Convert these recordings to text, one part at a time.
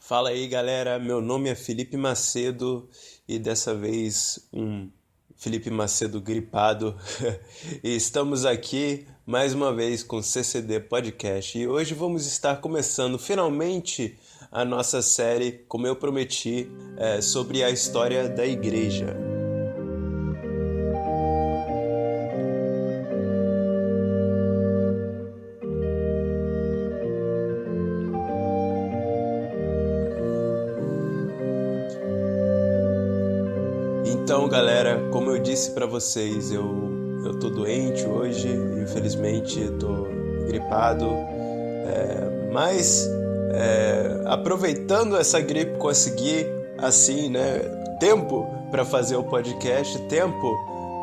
Fala aí, galera. Meu nome é Felipe Macedo e dessa vez um Felipe Macedo gripado. E estamos aqui mais uma vez com o CCD Podcast. E hoje vamos estar começando finalmente a nossa série, como eu prometi, sobre a história da igreja. Então, galera, como eu disse pra vocês, eu tô doente hoje, infelizmente tô gripado, mas aproveitando essa gripe, consegui assim, né, tempo para fazer o podcast, tempo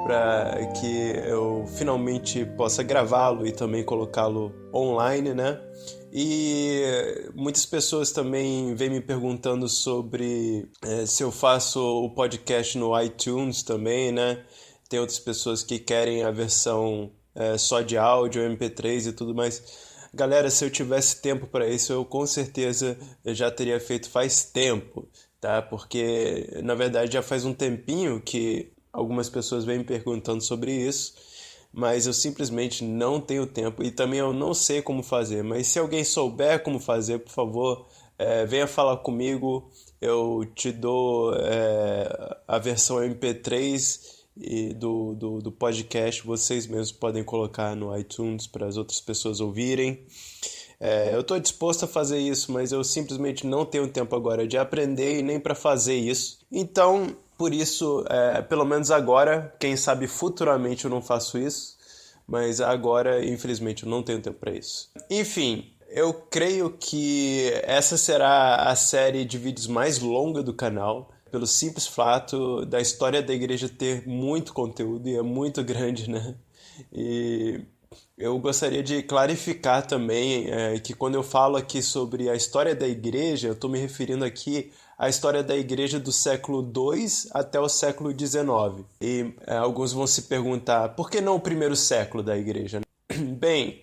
para que eu finalmente possa gravá-lo e também colocá-lo online, né? E muitas pessoas também vêm me perguntando sobre se eu faço o podcast no iTunes também, né? Tem outras pessoas que querem a versão só de áudio, MP3 e tudo mais. Galera, se eu tivesse tempo para isso, eu com certeza já teria feito faz tempo, tá? Porque na verdade já faz um tempinho que algumas pessoas vêm me perguntando sobre isso, mas eu simplesmente não tenho tempo e também eu não sei como fazer. Mas se alguém souber como fazer, por favor, venha falar comigo. Eu te dou a versão MP3 e do podcast. Vocês mesmos podem colocar no iTunes para as outras pessoas ouvirem. Eu estou disposto a fazer isso, mas eu simplesmente não tenho tempo agora de aprender e nem para fazer isso. Então, por isso, pelo menos agora, quem sabe futuramente eu não faço isso, mas agora, infelizmente, eu não tenho tempo para isso. Enfim, eu creio que essa será a série de vídeos mais longa do canal, pelo simples fato da história da igreja ter muito conteúdo e é muito grande, né? E eu gostaria de clarificar também que quando eu falo aqui sobre a história da igreja, eu estou me referindo aqui à história da igreja do século II até o século XIX. E alguns vão se perguntar, por que não o primeiro século da igreja? Bem,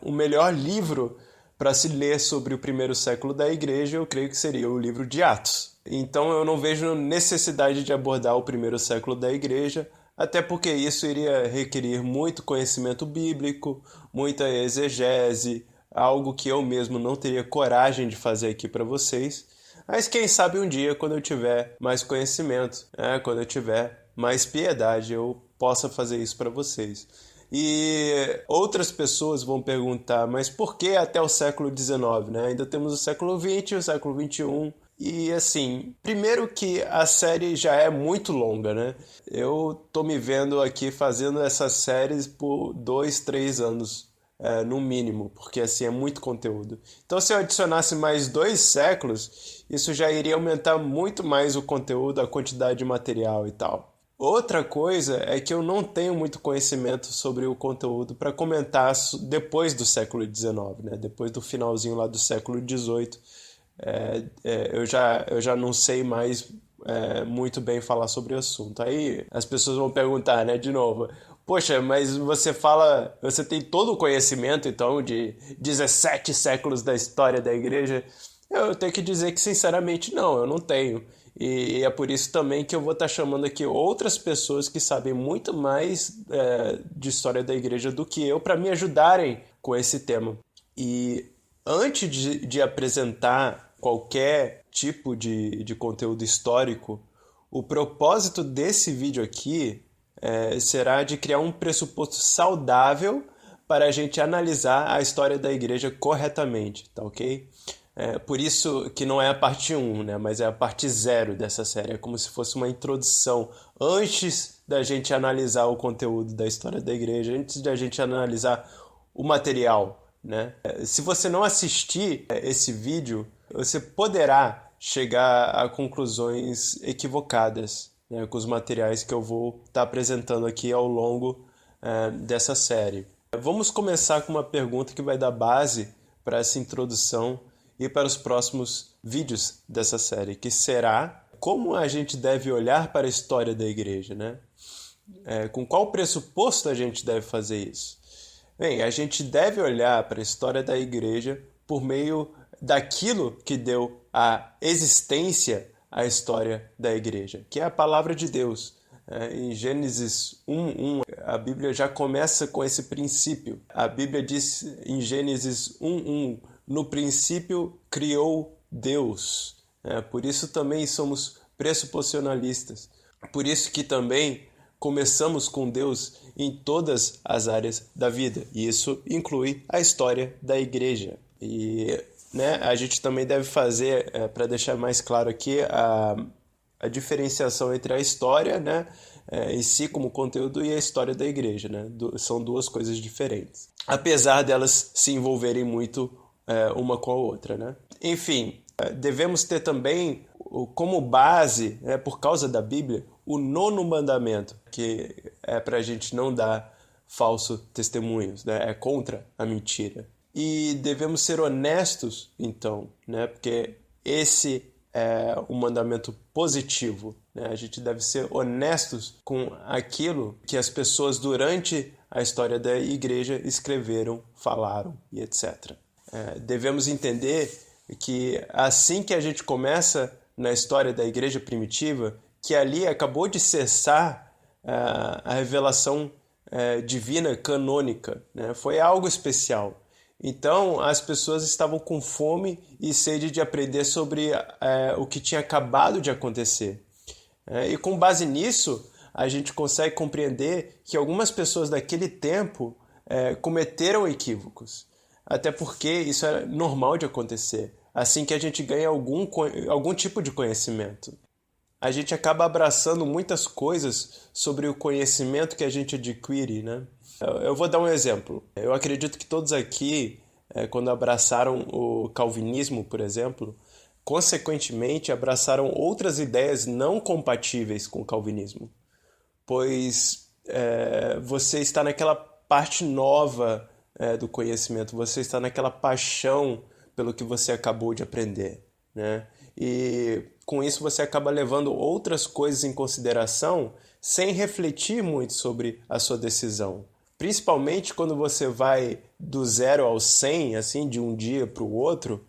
o melhor livro para se ler sobre o primeiro século da igreja, eu creio que seria o livro de Atos. Então eu não vejo necessidade de abordar o primeiro século da igreja, até porque isso iria requerer muito conhecimento bíblico, muita exegese, algo que eu mesmo não teria coragem de fazer aqui para vocês. Mas quem sabe um dia, quando eu tiver mais conhecimento, quando eu tiver mais piedade, eu possa fazer isso para vocês. E outras pessoas vão perguntar, mas por que até o século XIX, né? Ainda temos o século XX, o século XXI. E assim, primeiro que a série já é muito longa, né? Eu tô me vendo aqui fazendo essas séries por 2, 3 anos, no mínimo, porque assim é muito conteúdo. Então, se eu adicionasse mais 2 séculos, isso já iria aumentar muito mais o conteúdo, a quantidade de material e tal. Outra coisa é que eu não tenho muito conhecimento sobre o conteúdo para comentar depois do século XIX, né? Depois do finalzinho lá do século XVIII. Eu já não sei mais muito bem falar sobre o assunto. Aí as pessoas vão perguntar, né, de novo, poxa, mas você tem todo o conhecimento, então, de 17 séculos da história da igreja? Eu tenho que dizer que, sinceramente, não, eu não tenho. E é por isso também que eu vou estar chamando aqui outras pessoas que sabem muito mais de história da igreja do que eu para me ajudarem com esse tema. E antes de apresentar qualquer tipo de conteúdo histórico, o propósito desse vídeo aqui será de criar um pressuposto saudável para a gente analisar a história da igreja corretamente, tá ok? Por isso que não é a parte 1, né, mas é a parte 0 dessa série. É como se fosse uma introdução antes da gente analisar o conteúdo da história da igreja, antes da gente analisar o material, né? Se você não assistir esse vídeo, você poderá chegar a conclusões equivocadas, né, com os materiais que eu vou estar apresentando aqui ao longo dessa série. Vamos começar com uma pergunta que vai dar base para essa introdução e para os próximos vídeos dessa série, que será como a gente deve olhar para a história da igreja, né? Com qual pressuposto a gente deve fazer isso? Bem, a gente deve olhar para a história da igreja por meio daquilo que deu a existência à história da igreja, que é a palavra de Deus. Em Gênesis 1:1, a Bíblia já começa com esse princípio. A Bíblia diz em Gênesis 1:1, no princípio criou Deus. Por isso também somos pressuposicionalistas. Por isso que também começamos com Deus em todas as áreas da vida. E isso inclui a história da igreja. E a gente também deve fazer, para deixar mais claro aqui, a diferenciação entre a história em si como conteúdo e a história da igreja. São duas coisas diferentes. Apesar delas se envolverem muito uma com a outra. Enfim, devemos ter também como base, por causa da Bíblia, o 9º mandamento, que é para a gente não dar falso testemunhos, é contra a mentira. E devemos ser honestos, então, porque esse é um mandamento positivo. A gente deve ser honestos com aquilo que as pessoas durante a história da igreja escreveram, falaram e etc. Devemos entender que assim que a gente começa na história da igreja primitiva, que ali acabou de cessar a revelação divina canônica. Foi algo especial. Então, as pessoas estavam com fome e sede de aprender sobre o que tinha acabado de acontecer. E com base nisso, a gente consegue compreender que algumas pessoas daquele tempo cometeram equívocos. Até porque isso é normal de acontecer. Assim que a gente ganha algum tipo de conhecimento. A gente acaba abraçando muitas coisas sobre o conhecimento que a gente adquire, Eu vou dar um exemplo. Eu acredito que todos aqui, quando abraçaram o calvinismo, por exemplo, consequentemente abraçaram outras ideias não compatíveis com o calvinismo. Pois você está naquela parte nova do conhecimento, você está naquela paixão pelo que você acabou de aprender, E com isso você acaba levando outras coisas em consideração sem refletir muito sobre a sua decisão. Principalmente quando você vai do 0 ao 100, assim, de um dia para o outro,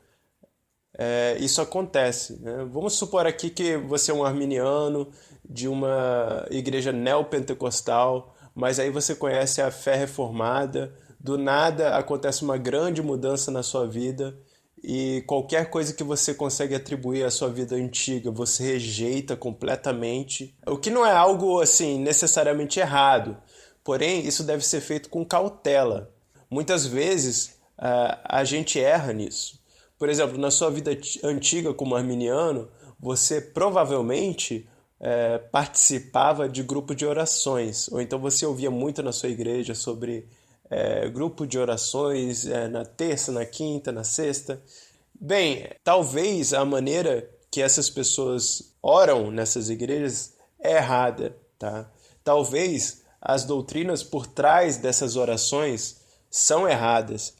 isso acontece. Vamos supor aqui que você é um arminiano de uma igreja neopentecostal, mas aí você conhece a fé reformada, do nada acontece uma grande mudança na sua vida e qualquer coisa que você consegue atribuir à sua vida antiga, você rejeita completamente. O que não é algo assim necessariamente errado, porém isso deve ser feito com cautela. Muitas vezes a gente erra nisso. Por exemplo, na sua vida antiga como arminiano, você provavelmente participava de grupo de orações, ou então você ouvia muito na sua igreja sobre grupo de orações na terça, na quinta, na sexta. Bem, talvez a maneira que essas pessoas oram nessas igrejas é errada, tá? Talvez as doutrinas por trás dessas orações são erradas,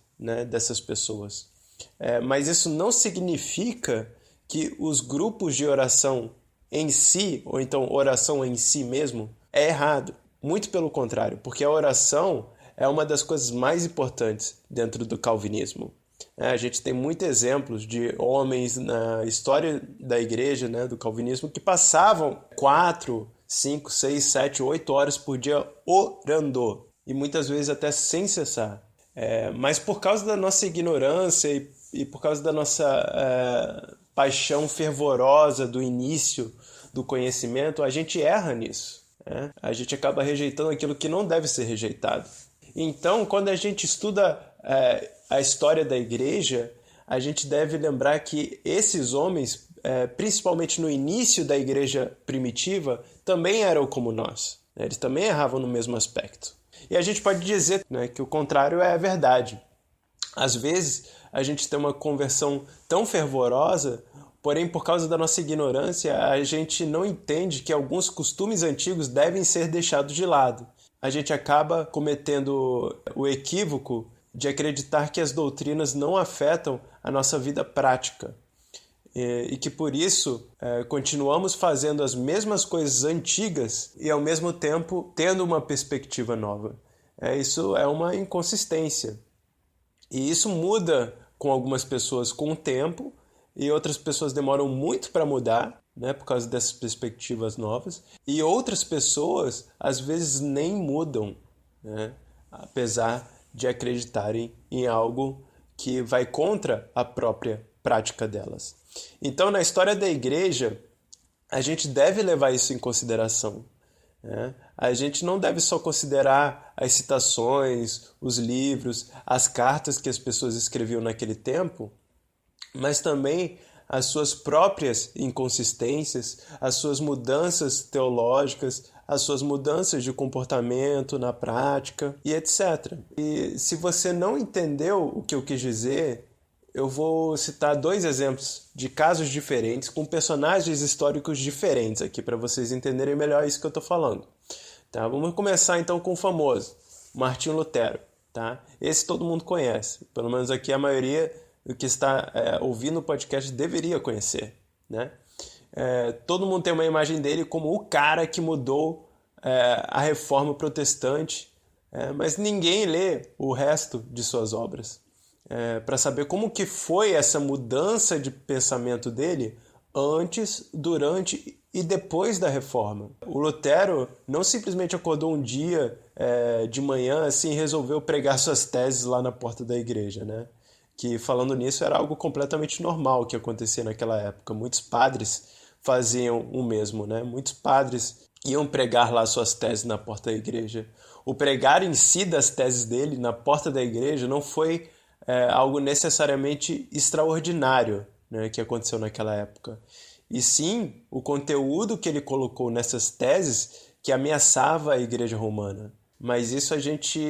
dessas pessoas. Mas isso não significa que os grupos de oração em si, ou então oração em si mesmo, é errado. Muito pelo contrário, porque a oração é uma das coisas mais importantes dentro do calvinismo. A gente tem muitos exemplos de homens na história da igreja, do calvinismo, que passavam 4, 5, 6, 7, 8 horas por dia orando, e muitas vezes até sem cessar. Mas por causa da nossa ignorância e por causa da nossa paixão fervorosa do início do conhecimento, a gente erra nisso. A gente acaba rejeitando aquilo que não deve ser rejeitado. Então, quando a gente estuda a história da igreja, a gente deve lembrar que esses homens, principalmente no início da igreja primitiva, também eram como nós. Eles também erravam no mesmo aspecto. E a gente pode dizer que o contrário é a verdade. Às vezes, a gente tem uma conversão tão fervorosa, porém, por causa da nossa ignorância, a gente não entende que alguns costumes antigos devem ser deixados de lado. A gente acaba cometendo o equívoco de acreditar que as doutrinas não afetam a nossa vida prática e que por isso continuamos fazendo as mesmas coisas antigas e ao mesmo tempo tendo uma perspectiva nova. Isso é uma inconsistência e isso muda com algumas pessoas com o tempo e outras pessoas demoram muito para mudar, né, por causa dessas perspectivas novas, e outras pessoas às vezes nem mudam, né, apesar de acreditarem em algo que vai contra a própria prática delas. Então, na história da igreja, a gente deve levar isso em consideração, né? A gente não deve só considerar as citações, os livros, as cartas que as pessoas escreviam naquele tempo, mas também as suas próprias inconsistências, as suas mudanças teológicas, as suas mudanças de comportamento na prática e etc. E se você não entendeu o que eu quis dizer, eu vou citar 2 exemplos de casos diferentes com personagens históricos diferentes aqui para vocês entenderem melhor isso que eu estou falando. Tá? Vamos começar então com o famoso Martinho Lutero. Tá? Esse todo mundo conhece, pelo menos aqui a maioria que está ouvindo o podcast deveria conhecer. Né? Todo mundo tem uma imagem dele como o cara que mudou a reforma protestante, mas ninguém lê o resto de suas obras. Para saber como que foi essa mudança de pensamento dele antes, durante e depois da reforma. O Lutero não simplesmente acordou um dia de manhã assim, e resolveu pregar suas teses lá na porta da igreja, né? Que, falando nisso, era algo completamente normal que acontecia naquela época. Muitos padres faziam o mesmo, né? Muitos padres iam pregar lá suas teses na porta da igreja. O pregar em si das teses dele na porta da igreja não foi algo necessariamente extraordinário, né, que aconteceu naquela época. E sim, o conteúdo que ele colocou nessas teses que ameaçava a igreja romana. Mas isso a gente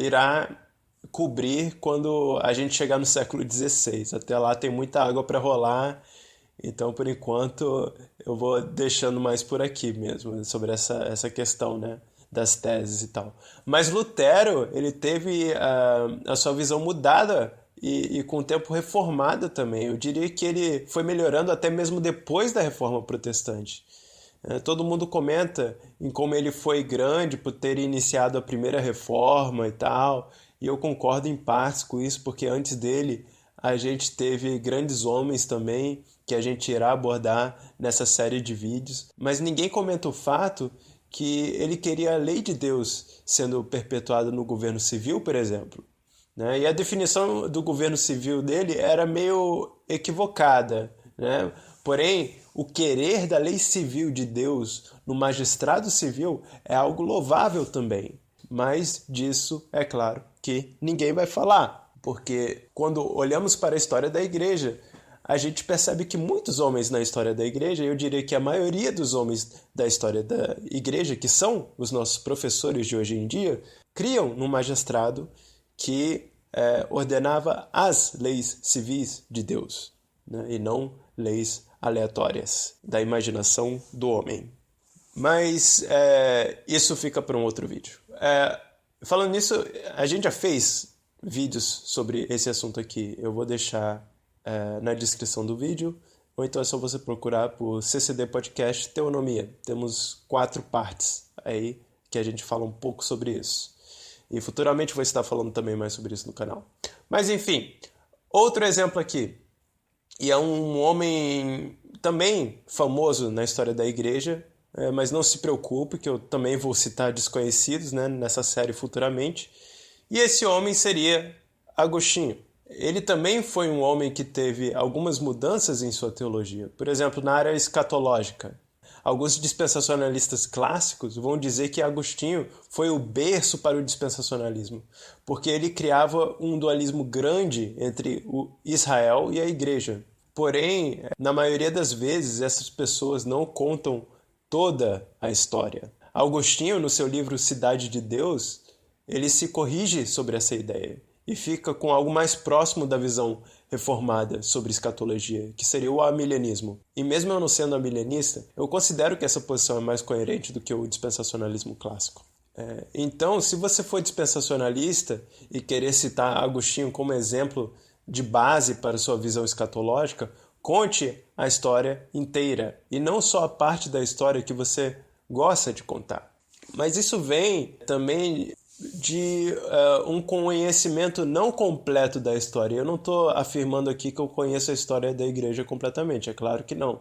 irá cobrir quando a gente chegar no século XVI. Até lá tem muita água para rolar, então por enquanto eu vou deixando mais por aqui mesmo, sobre essa questão, né, das teses e tal. Mas Lutero, ele teve a sua visão mudada e com o tempo reformada também. Eu diria que ele foi melhorando até mesmo depois da Reforma Protestante. Todo mundo comenta em como ele foi grande por ter iniciado a primeira reforma e tal, e eu concordo em partes com isso, porque antes dele a gente teve grandes homens também, que a gente irá abordar nessa série de vídeos, mas ninguém comenta o fato que ele queria a lei de Deus sendo perpetuada no governo civil, por exemplo. Né? E a definição do governo civil dele era meio equivocada. Né? Porém, o querer da lei civil de Deus no magistrado civil é algo louvável também. Mas disso, é claro, que ninguém vai falar. Porque quando olhamos para a história da igreja, a gente percebe que muitos homens na história da igreja, eu diria que a maioria dos homens da história da igreja, que são os nossos professores de hoje em dia, criam num magistrado que ordenava as leis civis de Deus, né? E não leis aleatórias da imaginação do homem. Mas isso fica para um outro vídeo. Falando nisso, a gente já fez vídeos sobre esse assunto aqui. Eu vou deixar na descrição do vídeo, ou então é só você procurar por CCD Podcast Teonomia. Temos 4 partes aí que a gente fala um pouco sobre isso. E futuramente vou estar falando também mais sobre isso no canal. Mas enfim, outro exemplo aqui. E é um homem também famoso na história da igreja, mas não se preocupe que eu também vou citar desconhecidos, né, nessa série futuramente. E esse homem seria Agostinho. Ele também foi um homem que teve algumas mudanças em sua teologia. Por exemplo, na área escatológica. Alguns dispensacionalistas clássicos vão dizer que Agostinho foi o berço para o dispensacionalismo, porque ele criava um dualismo grande entre o Israel e a igreja. Porém, na maioria das vezes, essas pessoas não contam toda a história. Agostinho, no seu livro Cidade de Deus, ele se corrige sobre essa ideia e fica com algo mais próximo da visão reformada sobre escatologia, que seria o amilenismo. E mesmo eu não sendo amilenista, eu considero que essa posição é mais coerente do que o dispensacionalismo clássico. Então, se você for dispensacionalista e querer citar Agostinho como exemplo de base para sua visão escatológica, conte a história inteira, e não só a parte da história que você gosta de contar. Mas isso vem também de um conhecimento não completo da história. Eu não estou afirmando aqui que eu conheço a história da igreja completamente, é claro que não.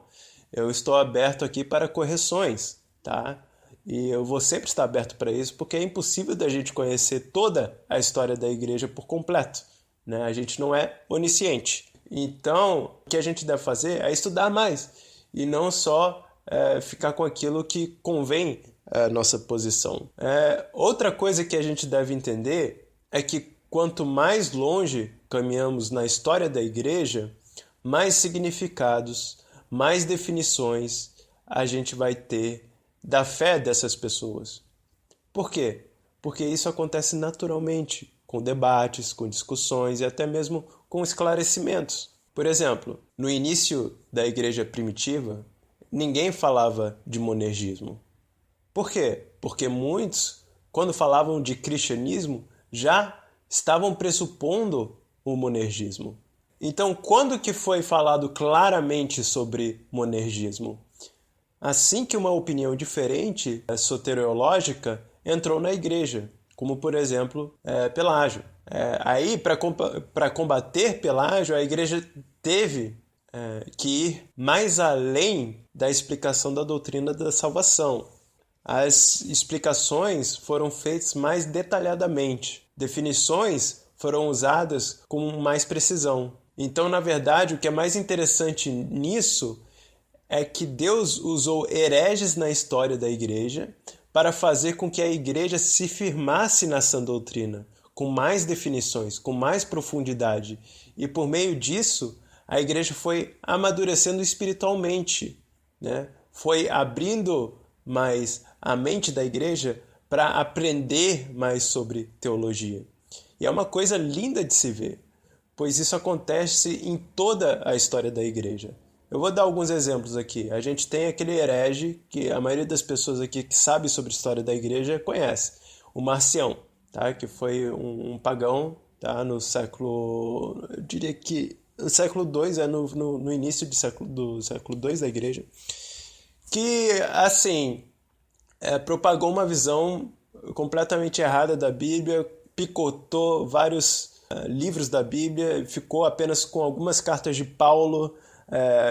Eu estou aberto aqui para correções, tá? E eu vou sempre estar aberto para isso, porque é impossível da gente conhecer toda a história da igreja por completo, né? A gente não é onisciente. Então, o que a gente deve fazer é estudar mais e não só ficar com aquilo que convém à nossa posição. Outra coisa que a gente deve entender é que quanto mais longe caminhamos na história da igreja, mais significados, mais definições a gente vai ter da fé dessas pessoas. Por quê? Porque isso acontece naturalmente, com debates, com discussões e até mesmo com esclarecimentos. Por exemplo, no início da igreja primitiva, ninguém falava de monergismo. Por quê? Porque muitos, quando falavam de cristianismo, já estavam pressupondo o monergismo. Então, quando que foi falado claramente sobre monergismo? Assim que uma opinião diferente, soteriológica, entrou na igreja, como por exemplo Pelágio. Aí, para combater Pelágio, a igreja teve que ir mais além da explicação da doutrina da salvação. As explicações foram feitas mais detalhadamente. Definições foram usadas com mais precisão. Então, na verdade, o que é mais interessante nisso é que Deus usou hereges na história da igreja para fazer com que a igreja se firmasse na sã doutrina, com mais definições, com mais profundidade. E por meio disso, a igreja foi amadurecendo espiritualmente, né? Foi abrindo mais a mente da igreja para aprender mais sobre teologia. E é uma coisa linda de se ver, pois isso acontece em toda a história da igreja. Eu vou dar alguns exemplos aqui. A gente tem aquele herege que a maioria das pessoas aqui que sabe sobre a história da igreja conhece, o Marcião, tá? Que foi um pagão, tá? No século, eu diria que no século II, no início do século II da igreja, que, assim, propagou uma visão completamente errada da Bíblia, picotou vários livros da Bíblia, ficou apenas com algumas cartas de Paulo.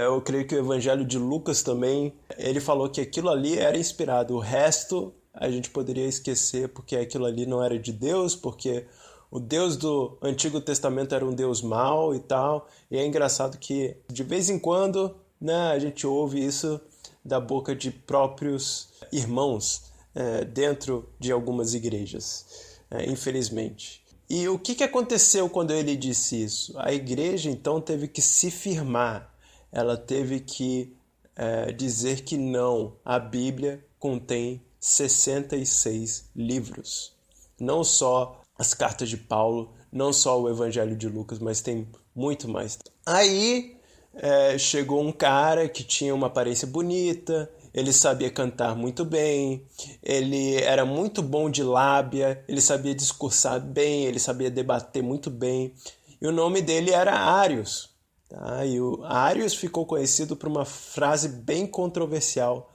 Eu creio que o Evangelho de Lucas também, ele falou que aquilo ali era inspirado. O resto a gente poderia esquecer porque aquilo ali não era de Deus, porque o Deus do Antigo Testamento era um Deus mau e tal. E é engraçado que de vez em quando, né, a gente ouve isso da boca de próprios irmãos dentro de algumas igrejas, infelizmente. E o que aconteceu quando ele disse isso? A igreja então teve que se firmar. Ela teve que dizer que não, a Bíblia contém 66 livros. Não só as cartas de Paulo, não só o Evangelho de Lucas, mas tem muito mais. Aí chegou um cara que tinha uma aparência bonita, ele sabia cantar muito bem, ele era muito bom de lábia, ele sabia discursar bem, ele sabia debater muito bem. E o nome dele era Arius. Tá? E o Arius ficou conhecido por uma frase bem controversial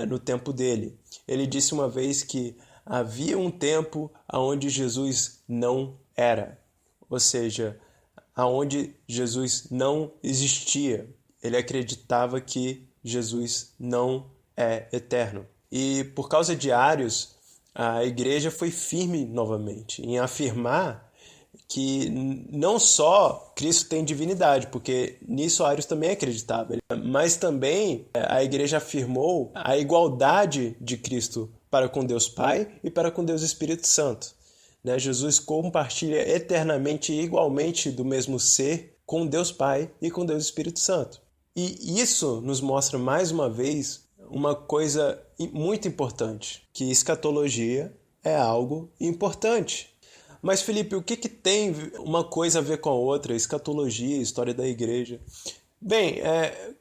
no tempo dele. Ele disse uma vez que havia um tempo onde Jesus não era, ou seja, onde Jesus não existia. Ele acreditava que Jesus não é eterno. E por causa de Arius, a igreja foi firme novamente em afirmar que não só Cristo tem divindade, porque nisso Arius também acreditava, mas também a igreja afirmou a igualdade de Cristo para com Deus Pai e para com Deus Espírito Santo. Jesus compartilha eternamente e igualmente do mesmo ser com Deus Pai e com Deus Espírito Santo. E isso nos mostra mais uma vez uma coisa muito importante, que escatologia é algo importante. Mas, Felipe, o que tem uma coisa a ver com a outra? Escatologia, história da igreja. Bem,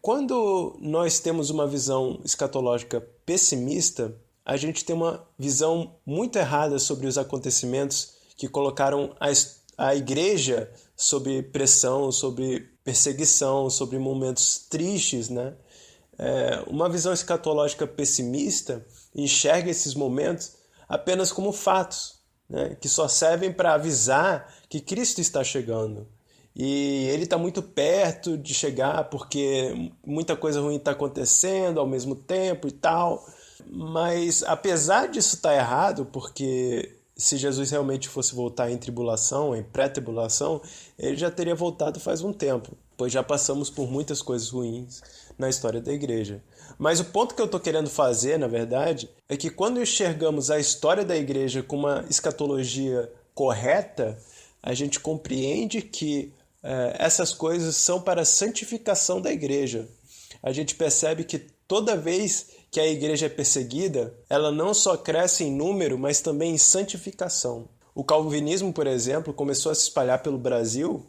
quando nós temos uma visão escatológica pessimista, a gente tem uma visão muito errada sobre os acontecimentos que colocaram a igreja sob pressão, sobre perseguição, sobre momentos tristes, né? Uma visão escatológica pessimista enxerga esses momentos apenas como fatos. né, que só servem para avisar que Cristo está chegando. E ele está muito perto de chegar porque muita coisa ruim está acontecendo ao mesmo tempo e tal. Mas apesar disso estar errado, porque se Jesus realmente fosse voltar em tribulação, em pré-tribulação, ele já teria voltado faz um tempo, pois já passamos por muitas coisas ruins na história da igreja. Mas o ponto que eu estou querendo fazer, na verdade, é que quando enxergamos a história da igreja com uma escatologia correta, a gente compreende que essas coisas são para a santificação da igreja. A gente percebe que toda vez que a igreja é perseguida, ela não só cresce em número, mas também em santificação. O calvinismo, por exemplo, começou a se espalhar pelo Brasil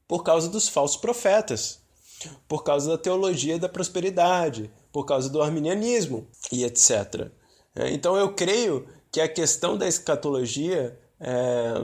por causa dos falsos profetas, por causa da teologia da prosperidade, por causa do arminianismo e etc. Então eu creio que a questão da escatologia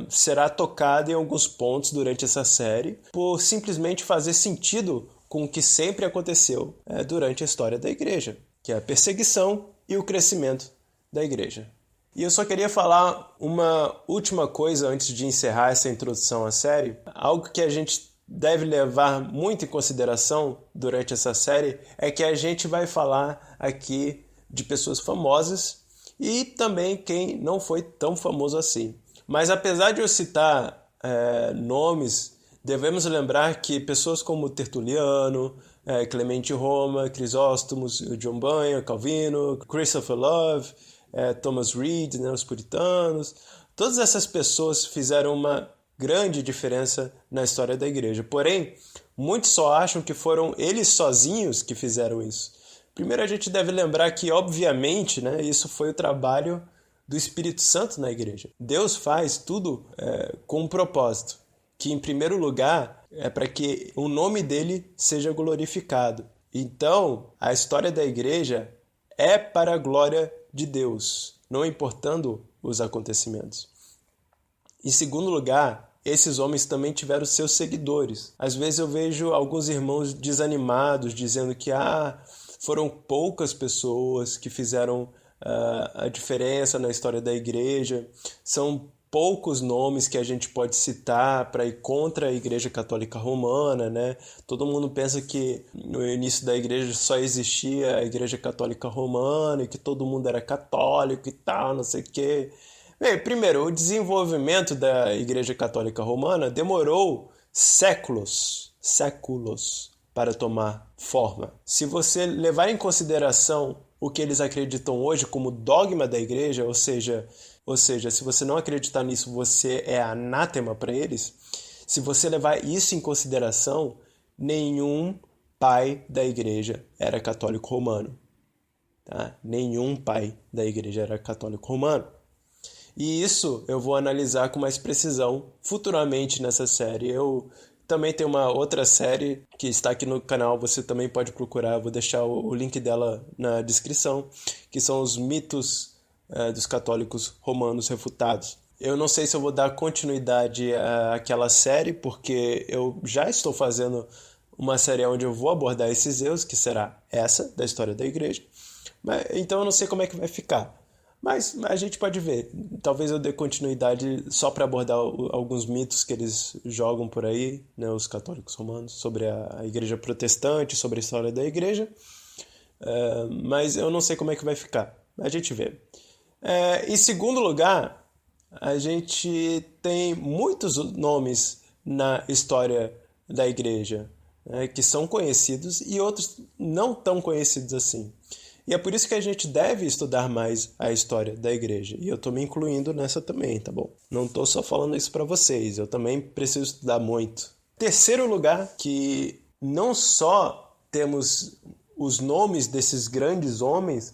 será tocada em alguns pontos durante essa série, por simplesmente fazer sentido com o que sempre aconteceu durante a história da igreja, que é a perseguição e o crescimento da igreja. E eu só queria falar uma última coisa antes de encerrar essa introdução à série. Algo que a gente deve levar muito em consideração durante essa série é que a gente vai falar aqui de pessoas famosas e também quem não foi tão famoso assim. Mas apesar de eu citar nomes, devemos lembrar que pessoas como Tertuliano, Clemente Roma, Crisóstomos, John Bunyan, Calvino, Christopher Love, Thomas Reed, né, os puritanos, todas essas pessoas fizeram uma grande diferença na história da igreja. Porém, muitos só acham que foram eles sozinhos que fizeram isso. Primeiro a gente deve lembrar que, obviamente, né, isso foi o trabalho do Espírito Santo na igreja. Deus faz tudo com um propósito, que em primeiro lugar é para que o nome dele seja glorificado. Então, a história da igreja é para a glória de Deus, não importando os acontecimentos. Em segundo lugar, esses homens também tiveram seus seguidores. Às vezes eu vejo alguns irmãos desanimados, dizendo que foram poucas pessoas que fizeram a diferença na história da igreja, são poucos nomes que a gente pode citar para ir contra a Igreja Católica Romana, né? Todo mundo pensa que no início da igreja só existia a Igreja Católica Romana e que todo mundo era católico e tal, não sei o quê. Bem, primeiro, o desenvolvimento da Igreja Católica Romana demorou séculos para tomar forma. Se você levar em consideração o que eles acreditam hoje como dogma da igreja, ou seja, se você não acreditar nisso, você é anátema para eles. Se você levar isso em consideração, nenhum pai da igreja era católico romano. Tá? Nenhum pai da igreja era católico romano. E isso eu vou analisar com mais precisão futuramente nessa série. Eu também tenho uma outra série que está aqui no canal, você também pode procurar, vou deixar o link dela na descrição, que são os mitos dos católicos romanos refutados. Eu não sei se eu vou dar continuidade àquela série, porque eu já estou fazendo uma série onde eu vou abordar esses erros, que será essa, da história da igreja. Então eu não sei como é que vai ficar. Mas a gente pode ver. Talvez eu dê continuidade só para abordar alguns mitos que eles jogam por aí, né, os católicos romanos, sobre a igreja protestante, sobre a história da igreja. Mas eu não sei como é que vai ficar. A gente vê. Em segundo lugar, a gente tem muitos nomes na história da igreja, né, que são conhecidos e outros não tão conhecidos assim. E é por isso que a gente deve estudar mais a história da igreja. E eu estou me incluindo nessa também, tá bom? Não estou só falando isso para vocês, eu também preciso estudar muito. Terceiro lugar, que não só temos os nomes desses grandes homens,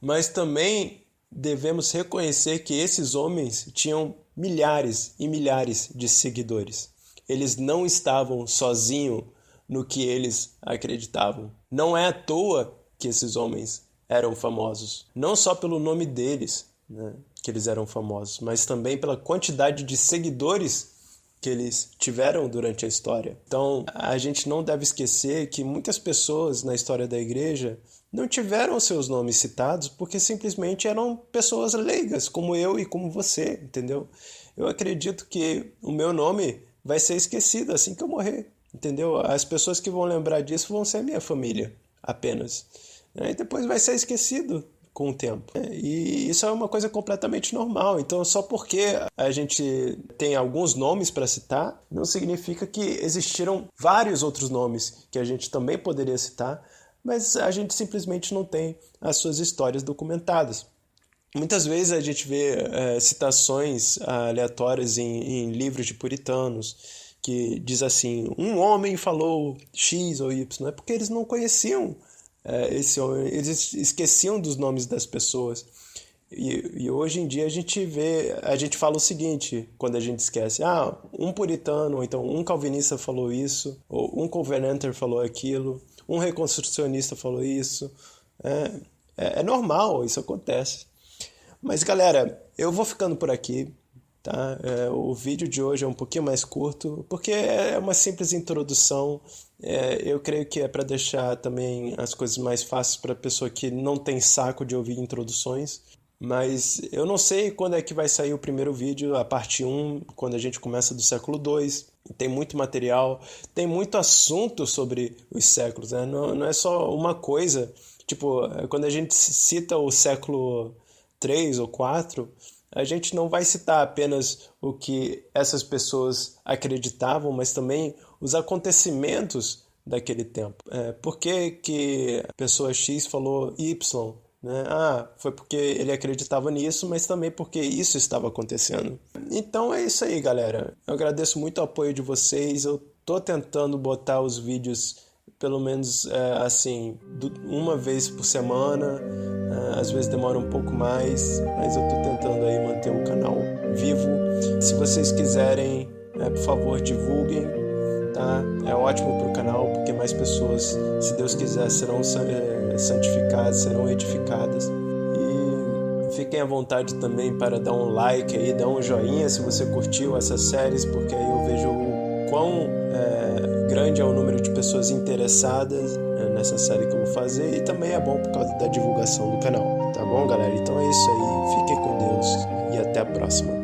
mas também devemos reconhecer que esses homens tinham milhares e milhares de seguidores. Eles não estavam sozinhos no que eles acreditavam. Não é à toa que esses homens eram famosos, não só pelo nome deles, né, que eles eram famosos, mas também pela quantidade de seguidores que eles tiveram durante a história. Então, a gente não deve esquecer que muitas pessoas na história da igreja não tiveram seus nomes citados porque simplesmente eram pessoas leigas, como eu e como você, entendeu? Eu acredito que o meu nome vai ser esquecido assim que eu morrer, entendeu? As pessoas que vão lembrar disso vão ser a minha família, apenas. E depois vai ser esquecido com o tempo. E isso é uma coisa completamente normal. Então, só porque a gente tem alguns nomes para citar, não significa que existiram vários outros nomes que a gente também poderia citar, mas a gente simplesmente não tem as suas histórias documentadas. Muitas vezes a gente vê citações aleatórias em livros de puritanos, que diz assim, um homem falou X ou Y, é porque eles não conheciam esse homem, eles esqueciam dos nomes das pessoas. E hoje em dia a gente fala o seguinte, quando a gente esquece, um puritano, ou então um calvinista falou isso, ou um covenanter falou aquilo, um reconstrucionista falou isso. É normal, isso acontece. Mas galera, eu vou ficando por aqui, tá? O vídeo de hoje é um pouquinho mais curto, porque é uma simples introdução. Eu creio que é para deixar também as coisas mais fáceis para a pessoa que não tem saco de ouvir introduções. Mas eu não sei quando é que vai sair o primeiro vídeo, a parte 1, quando a gente começa do século 2. Tem muito material, tem muito assunto sobre os séculos, né? Não é só uma coisa. Tipo, quando a gente cita o século 3 ou 4, a gente não vai citar apenas o que essas pessoas acreditavam, mas também os acontecimentos daquele tempo. Por que a pessoa X falou Y? Né? Foi porque ele acreditava nisso, mas também porque isso estava acontecendo. Então é isso aí, galera. Eu agradeço muito o apoio de vocês. Eu tô tentando botar os vídeos pelo menos assim, uma vez por semana. Às vezes demora um pouco mais, mas eu tô tentando aí manter o canal vivo. Se vocês quiserem, por favor, divulguem, tá? É ótimo pro canal, porque mais pessoas, se Deus quiser, serão santificadas, serão edificadas. E fiquem à vontade também para dar um like aí, dar um joinha se você curtiu essas séries, porque aí eu vejo o quão grande é o número de pessoas interessadas nessa série que eu vou fazer, e também é bom por causa da divulgação do canal, tá bom, galera? Então é isso aí, fiquem com Deus e até a próxima.